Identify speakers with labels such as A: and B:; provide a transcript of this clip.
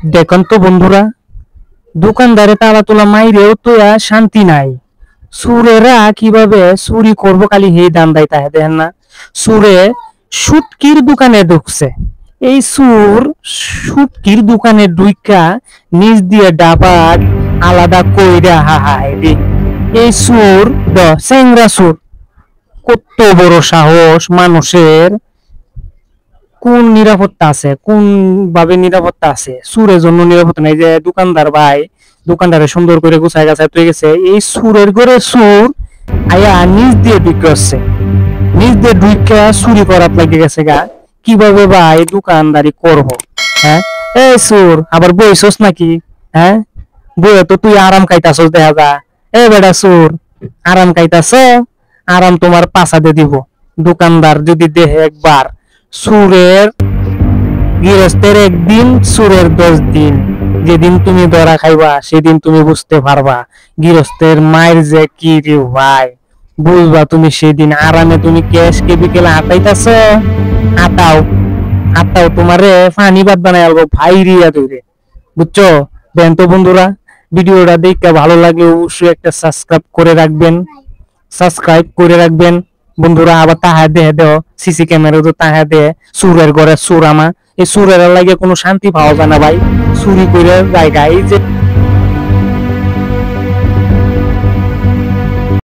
A: দেখুন তো বন্ধুরা, দোকানদারে তালা তোলা মাইরেও তো আর শান্তি নাই। সুরেরা কিভাবে চুরি করবো খালি হে দান্দাই তাহে দেখেন না। সুরে সুটকির দোকানে ঢুকছে। এই সুর সুটকির দোকানে ঢুইকা নিচ দিয়ে ডাবাত আলাদা কইরা হাহাই রে। এই সুর চেংরা সুর, কত বড় সাহস মানুষের! কোন নিরাপত্তা আছে, কোন ভাবে নিরাপত্তা আছে? সুরের জন্য নিরাপত্তা নাই যে দোকানদার ভাই দোকানদারে সুন্দর করে গুছায় গাছায় তুই গেছে, এই সুরের ঘরে সুর আয়া নিজ দিয়ে ঢুকে আসছে, নিজ দিয়ে ঢুকে চুরি করার লাগে গেছে গা। কিভাবে ভাই দোকানদারি করব? হ্যাঁ, এই সুর আবার বইছস নাকি? হ্যাঁ, বইয়ে তো তুই আরাম খাইতাছস দেখা যা। এ বেটা সুর, আরাম খাইতাছ? আরাম তোমার পাছাতে দিব। দোকানদার যদি দেহে একবার সুরের গৃহস্থের একদিন, সুরের 10 দিন। যেদিন তুমি ধরা খাইবা সেদিন তুমি বুঝতে পারবা গৃহস্থের মায়ের যে কি রে ভাই। বুঝবা তুমি সেদিন। আরামে তুমি ক্যাশ কে বিকেলে আটাইতাছ, আটাও আটাও তোমারে ফানি বাদ বানাই আলবো ভাই রিয়া তৈরে। বুঝছো? দেন তো বন্ধুরা, ভিডিওটা দেখতে ভালো লাগলে অবশ্যই একটা সাবস্ক্রাইব করে রাখবেন বন্ধুরা। আবার তাহা দেহে দেও সিসি ক্যামেরা তো তাহা দেয় সুরের ঘরে সুরামা। এই সুরের লাগে কোনো শান্তি পাওয়া যায় না ভাই, চুরি করে জায়গায় যে